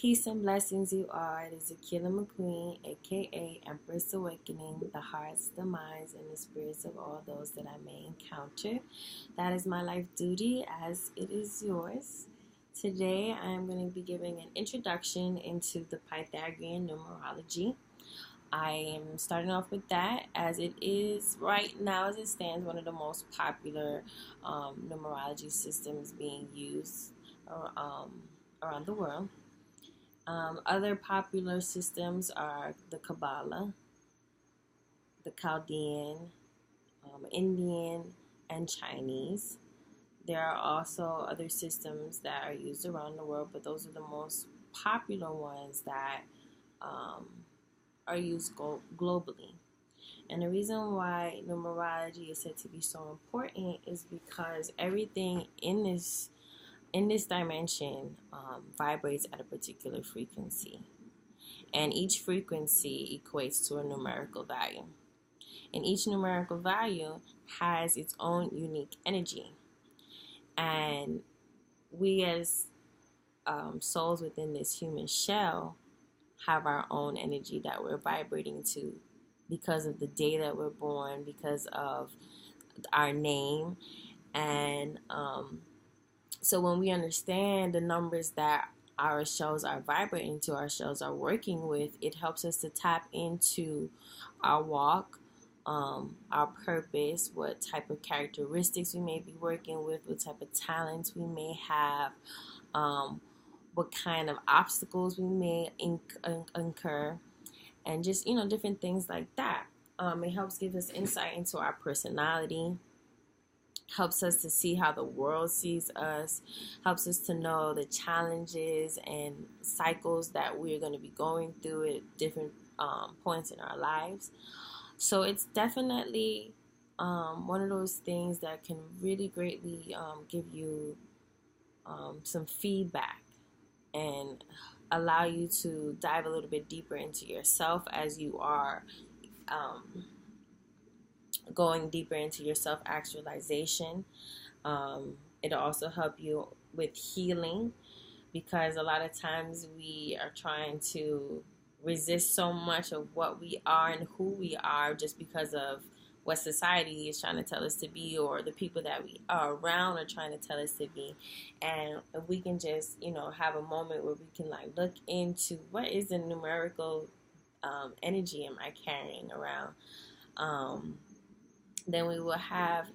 Peace and blessings, you are. It is Akila McQueen, aka Empress Awakening, the hearts, the minds, and the spirits of all those that I may encounter. That is my life duty, as it is yours. Today, I am going to be giving an introduction into the Pythagorean numerology. I am starting off with that, as it is right now, as it stands, one of the most popular numerology systems being used around the world. Other popular systems are the Kabbalah, the Chaldean, Indian, and Chinese. There are also other systems that are used around the world, but those are the most popular ones that are used globally. And the reason why numerology is said to be so important is because everything in this dimension vibrates at a particular frequency, and each frequency equates to a numerical value, and each numerical value has its own unique energy, and we as souls within this human shell have our own energy that we're vibrating to because of the day that we're born, because of our name, and so when we understand the numbers that our shells are vibrating to, our shells are working with, it helps us to tap into our walk, our purpose, what type of characteristics we may be working with, what type of talents we may have, what kind of obstacles we may incur, and just, different things like that. It helps give us insight into our personality, helps us to see how the world sees us, helps us to know the challenges and cycles that we're going to be going through at different points in our lives. So it's definitely one of those things that can really greatly give you some feedback and allow you to dive a little bit deeper into yourself as you are going deeper into your self-actualization. It'll also help you with healing, because a lot of times we are trying to resist so much of what we are and who we are just because of what society is trying to tell us to be, or the people that we are around are trying to tell us to be. And if we can just, have a moment where we can look into what is the numerical energy am I carrying around, then we will have,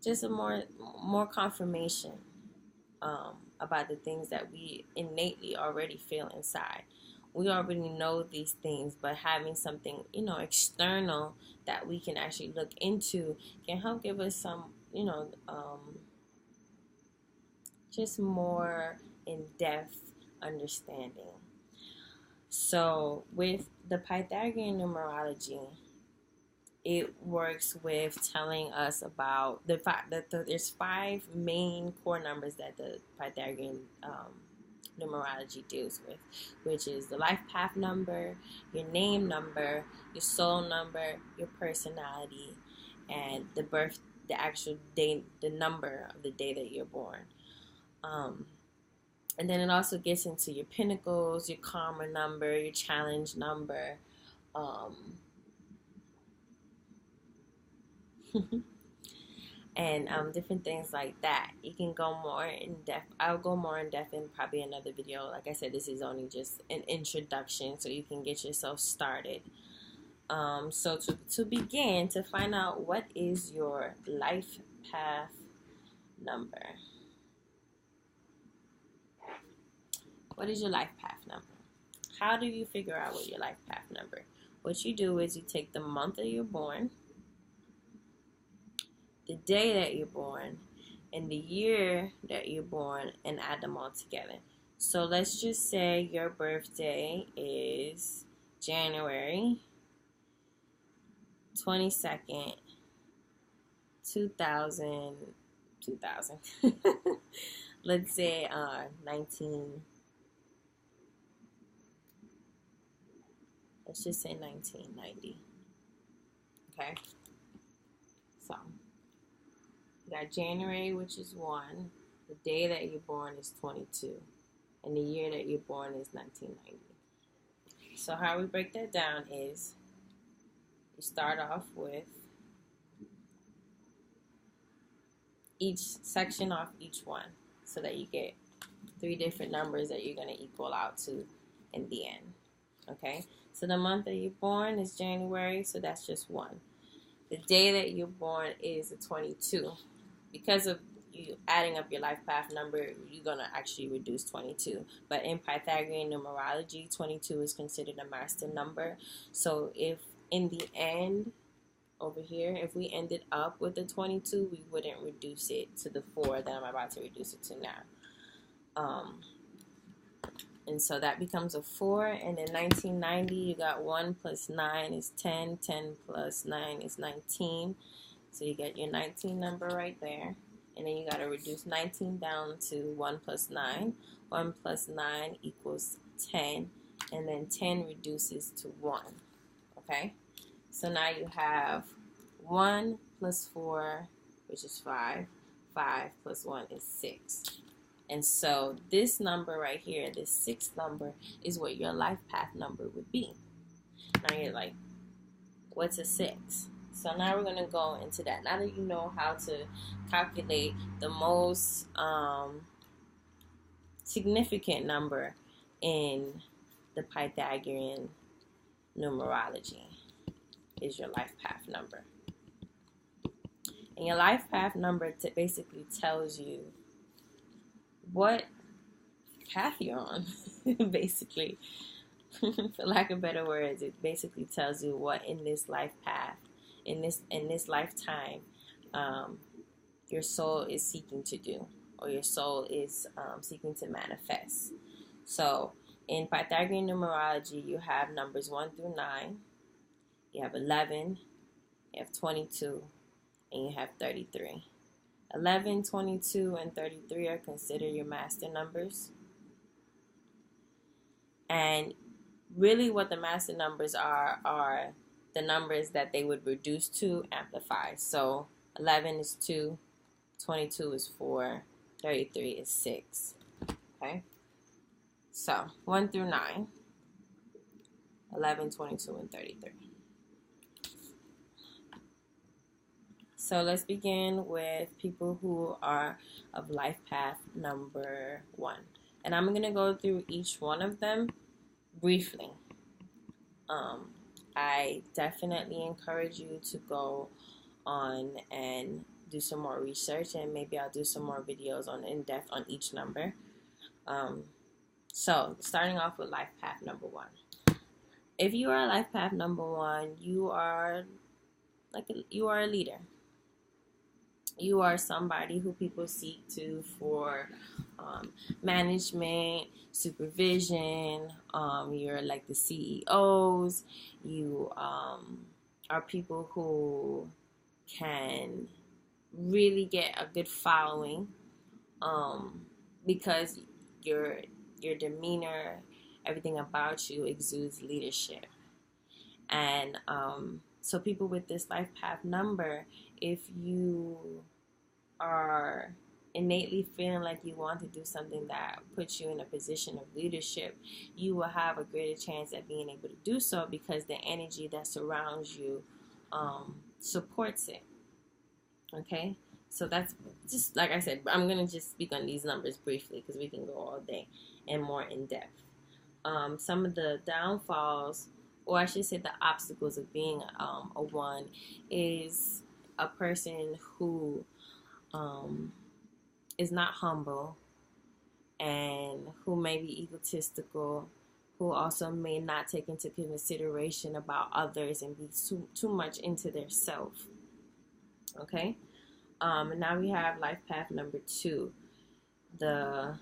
just a more confirmation about the things that we innately already feel inside. We already know these things, but having something, external that we can actually look into can help give us some, just more in-depth understanding. So with the Pythagorean numerology, it works with telling us about the fact that there's 5 main core numbers that the Pythagorean numerology deals with, which is the life path number, your name number, your soul number, your personality, and the actual day, the number of the day that you're born. And then it also gets into your pinnacles, your karma number, your challenge number, and different things like that. You can go more in depth. I'll go more in depth in probably another video. Like I said, this is only just an introduction, so you can get yourself started. So to begin, to find out what is your life path number. What is your life path number? How do you figure out what your life path number? What you do is you take the month that you're born, the day that you're born, and the year that you're born, and add them all together. So let's just say your birthday is January 22nd, 2000. Let's say 19. Let's just say 1990. Okay. So you got January, which is 1. The day that you're born is 22. and the year that you're born is 1990. So how we break that down is you start off with each section off each one so that you get 3 different numbers that you're going to equal out to in the end. Okay, so the month that you're born is January, so that's just 1. The day that you're born is the 22. Because of you adding up your life path number, you're going to actually reduce 22. But in Pythagorean numerology, 22 is considered a master number. So if in the end, over here, if we ended up with the 22, we wouldn't reduce it to the 4 that I'm about to reduce it to now. And so that becomes a 4. And in 1990, you got 1 plus 9 is 10. 10 plus 9 is 19. So you get your 19 number right there. And then you got to reduce 19 down to 1 plus 9. 1 plus 9 equals 10. And then 10 reduces to 1. Okay? So now you have 1 plus 4, which is 5. 5 plus 1 is 6. And so this number right here, this 6th number, is what your life path number would be. Now you're like, what's a 6? So now we're going to go into that. Now that you know how to calculate the most significant number in the Pythagorean numerology is your life path number. And your life path number basically tells you what path you're on, basically. For lack of better words, it basically tells you what in this life path, in this lifetime, your soul is seeking to do, or your soul is seeking to manifest. So in Pythagorean numerology, you have numbers 1 through 9, you have 11, you have 22, and you have 33. 11, 22, and 33 are considered your master numbers. And really what the master numbers are the numbers that they would reduce to amplify. So 11 is 2, 22 is 4, 33 is 6. Okay? So 1 through 9, 11, 22, and 33. So let's begin with people who are of life path number 1. And I'm going to go through each one of them briefly. I definitely encourage you to go on and do some more research, and maybe I'll do some more videos on in-depth on each number. So starting off with life path number 1. If you are life path number 1, you are a leader. You are somebody who people seek to for management, supervision. You're like the CEOs. You are people who can really get a good following because your demeanor, everything about you exudes leadership. And so people with this life path number, if you are innately feeling like you want to do something that puts you in a position of leadership, you will have a greater chance at being able to do so because the energy that surrounds you supports it. Okay? So that's just, like I said, I'm going to just speak on these numbers briefly because we can go all day and more in depth. Some of the downfalls, or I should say the obstacles of being a 1 is a person who is not humble and who may be egotistical, who also may not take into consideration about others and be too much into their self. Okay? And now we have life path number 2. The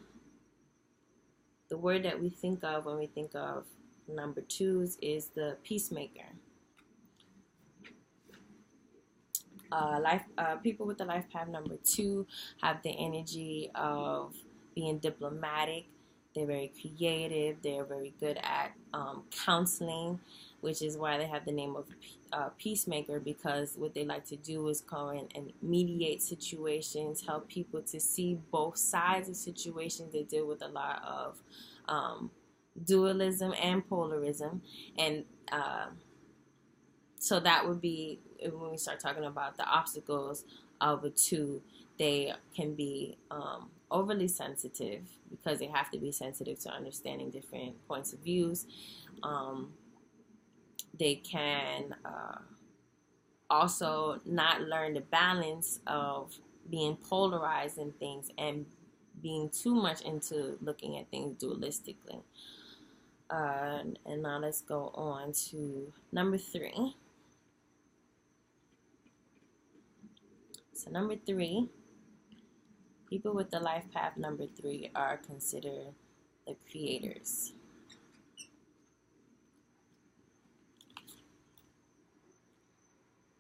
word that we think of when we think of number 2s is the peacemaker. People with the life path number 2 have the energy of being diplomatic. They're very creative. They're very good at counseling, which is why they have the name of peacemaker, because what they like to do is go in and mediate situations, help people to see both sides of situations. They deal with a lot of dualism and polarism, and so that would be when we start talking about the obstacles of a two. They can be overly sensitive because they have to be sensitive to understanding different points of views. They can also not learn the balance of being polarized in things and being too much into looking at things dualistically. And now let's go on to number 3. So number 3, people with the life path number 3 are considered the creators.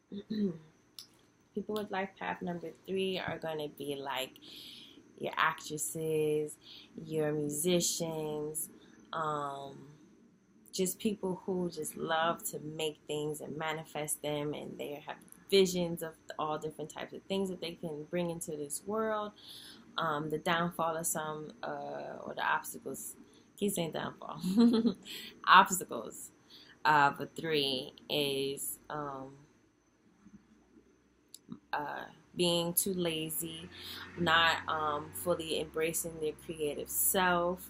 People with life path number 3 are going to be like your actresses, your musicians, just people who just love to make things and manifest them, and they have visions of all different types of things that they can bring into this world. The downfall of some, or the obstacles, keep saying downfall, obstacles for 3 is being too lazy, not fully embracing their creative self,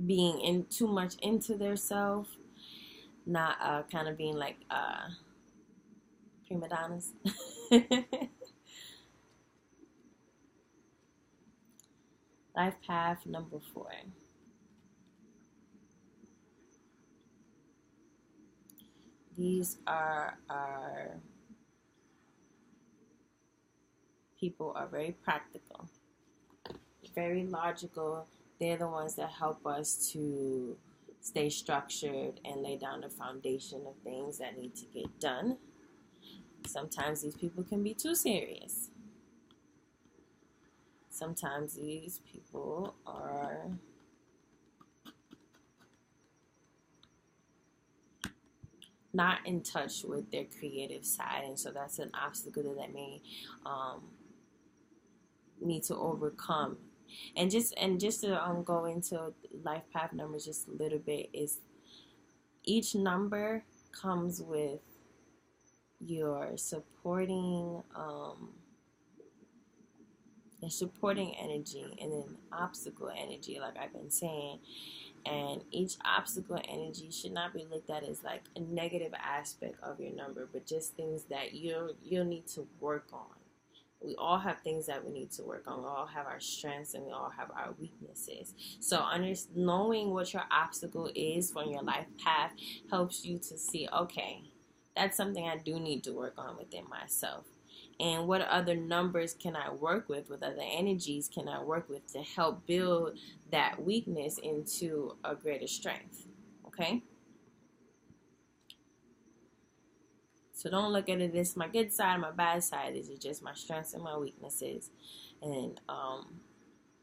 being in too much into their self, not kind of being like prima donnas. Life path number 4. These are our people are very practical, very logical. They're the ones that help us to stay structured and lay down the foundation of things that need to get done. Sometimes these people can be too serious. Sometimes these people are not in touch with their creative side, and so that's an obstacle that they may need to overcome. And just to go into life path numbers just a little bit, is each number comes with your supporting energy, and then obstacle energy, like I've been saying. And each obstacle energy should not be looked at as like a negative aspect of your number, but just things that you'll need to work on. We all have things that we need to work on. We all have our strengths and we all have our weaknesses. So knowing what your obstacle is from your life path helps you to see, okay, that's something I do need to work on within myself. And what other numbers can I work with? What other energies can I work with to help build that weakness into a greater strength? Okay? So don't look at it as my good side, my bad side. These are just my strengths and my weaknesses. And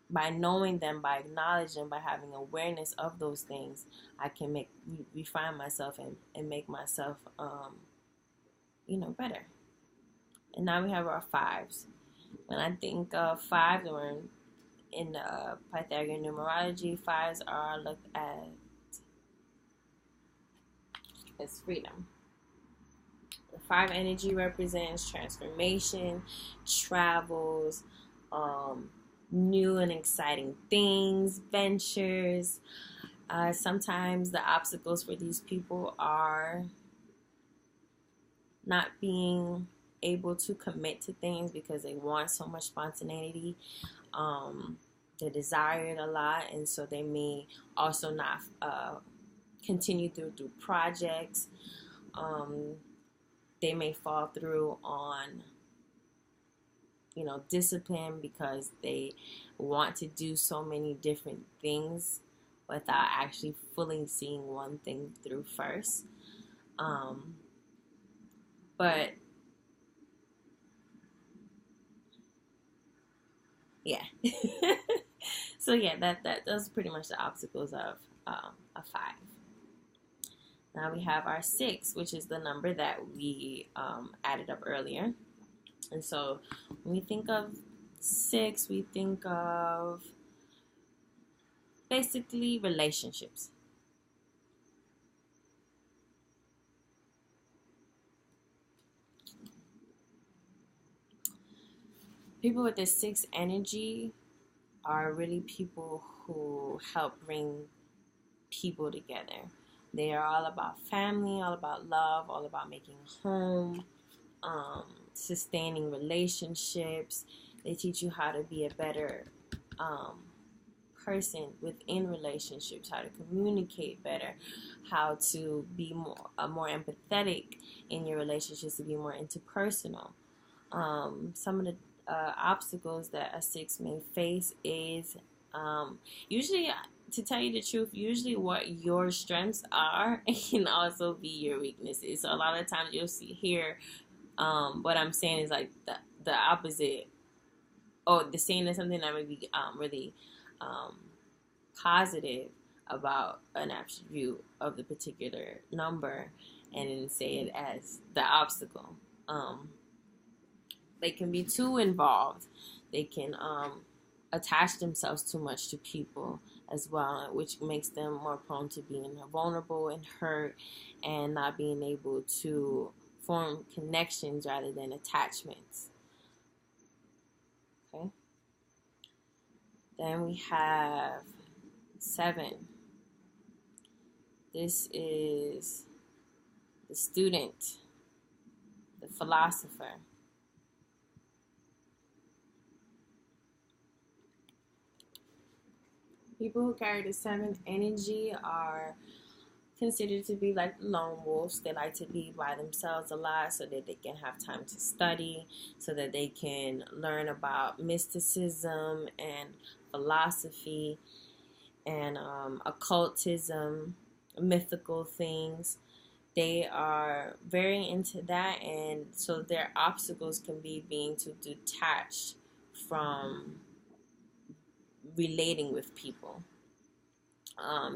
by knowing them, by acknowledging, by having awareness of those things, I can refine myself and make myself, better. And now we have our 5s. When I think of 5, or in Pythagorean numerology, 5s are looked at as freedom. The 5 energy represents transformation, travels, new and exciting things, ventures. Sometimes the obstacles for these people are not being able to commit to things because they want so much spontaneity. They desire it a lot, and so they may also not continue through projects. They may fall through on discipline because they want to do so many different things without actually fully seeing one thing through first. But Yeah. So yeah, that those are pretty much the obstacles of a 5. Now we have our 6, which is the number that we added up earlier. And so when we think of 6, we think of basically relationships. People with the 6 energy are really people who help bring people together. They are all about family, all about love, all about making home, sustaining relationships. They teach you how to be a better um, person within relationships, how to communicate better, how to be more empathetic in your relationships, to be more interpersonal. Some of the obstacles that a 6 may face is usually, to tell you the truth, usually what your strengths are can also be your weaknesses. So a lot of times you'll hear what I'm saying is like the opposite, or the saying is something that may be really um, positive about an attribute of the particular number, and then say it as the obstacle. They can be too involved. They can attach themselves too much to people as well, which makes them more prone to being vulnerable and hurt, and not being able to form connections rather than attachments. Okay. Then we have 7. This is the student, the philosopher. People who carry the 7th energy are considered to be like lone wolves. They like to be by themselves a lot so that they can have time to study, so that they can learn about mysticism and philosophy and occultism, mythical things. They are very into that, and so their obstacles can be being too detached from relating with people.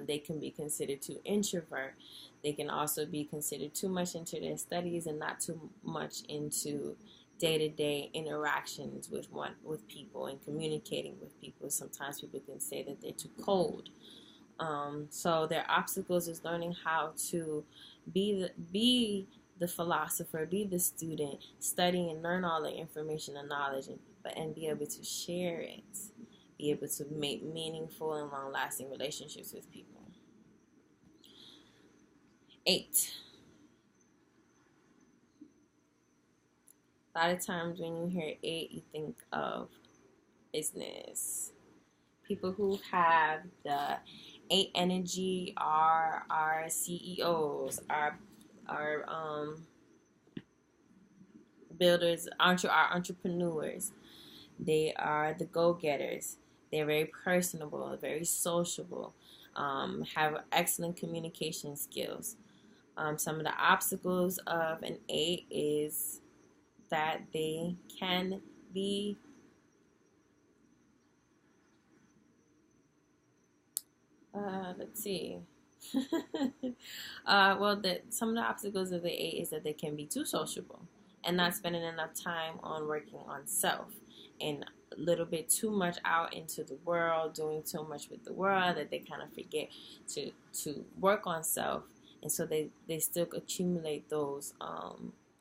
They can be considered too introvert. They can also be considered too much into their studies and not too much into day-to-day interactions with people and communicating with people. Sometimes people can say that they're too cold. So their obstacles is learning how to be the philosopher, be the student, study and learn all the information and knowledge, and be able to share it, be able to make meaningful and long-lasting relationships with people. 8. A lot of times when you hear 8, you think of business. People who have the 8 energy are our CEOs, our builders, our entrepreneurs. They are the go-getters. They're very personable, very sociable, have excellent communication skills. Some of the obstacles of an 8 is that they can be let's see. Some of the obstacles of the 8 is that they can be too sociable and not spending enough time on working on self, and a little bit too much out into the world, doing too much with the world, that they kind of forget to work on self, and so they still accumulate those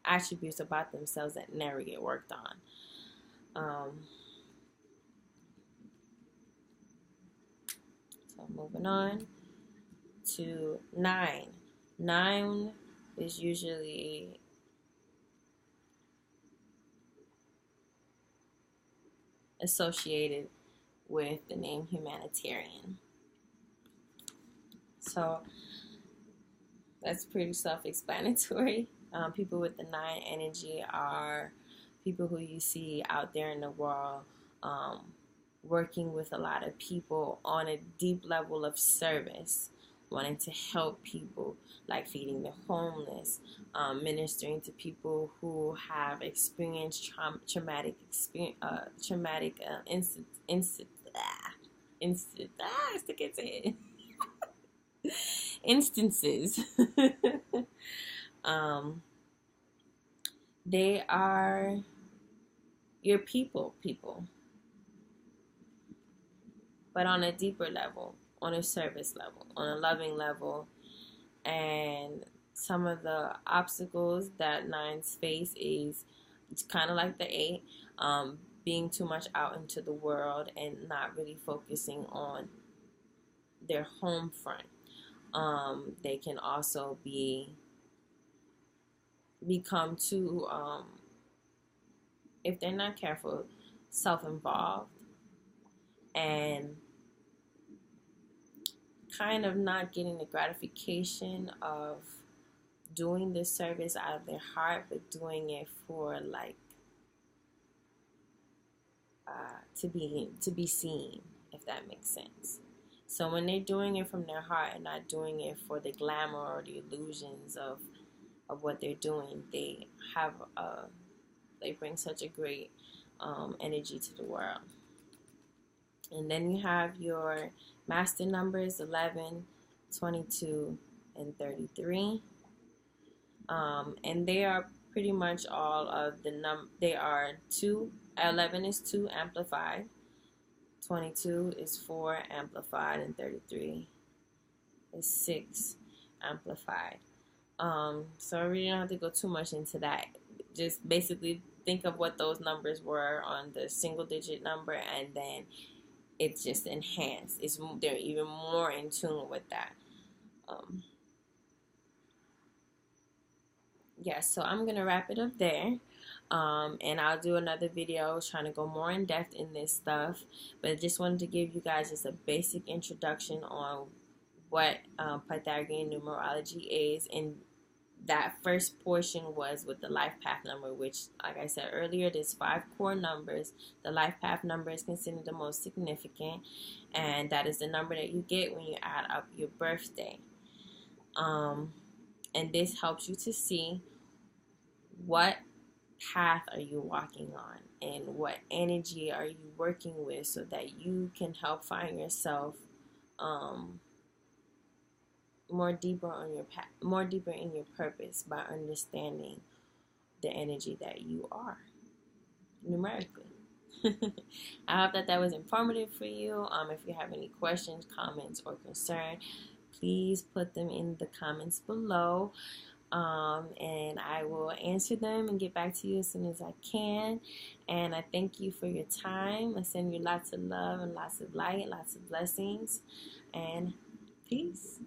attributes about themselves that never get worked on. So moving on to 9. 9 is usually associated with the name humanitarian. So that's pretty self-explanatory. People with the 9 energy are people who you see out there in the world, working with a lot of people on a deep level of service, wanting to help people, like feeding the homeless, ministering to people who have experienced traumatic experience, stick it to it. Instances. um, they are your people, but on a deeper level, on a service level, on a loving level. And some of the obstacles that nines face is it's kind of like the eight, being too much out into the world and not really focusing on their home front. They can also become too, if they're not careful, self-involved and kind of not getting the gratification of doing this service out of their heart, but doing it for like to be seen, if that makes sense. So when they're doing it from their heart and not doing it for the glamour or the illusions of what they're doing, they have they bring such a great energy to the world. And then you have your master numbers 11, 22, and 33. And they are pretty much all of the they are 2. 11 is 2 amplified, 22 is 4 amplified, and 33 is 6 amplified. So I really don't have to go too much into that. Just basically think of what those numbers were on the single digit number, and then it's just enhanced. They're even more in tune with that. Yes, so I'm gonna wrap it up there. And I'll do another video trying to go more in depth in this stuff, but I just wanted to give you guys just a basic introduction on what Pythagorean numerology is. And that first portion was with the life path number, which, like I said earlier, there's 5 core numbers. The life path number is considered the most significant, and that is the number that you get when you add up your birthday. And this helps you to see what path are you walking on and what energy are you working with, so that you can help find yourself more deeper on your path, more deeper in your purpose, by understanding the energy that you are numerically. I hope that was informative for you. If you have any questions, comments, or concern, please put them in the comments below. And I will answer them and get back to you as soon as I can. And I thank you for your time. I send you lots of love and lots of light, lots of blessings, and peace.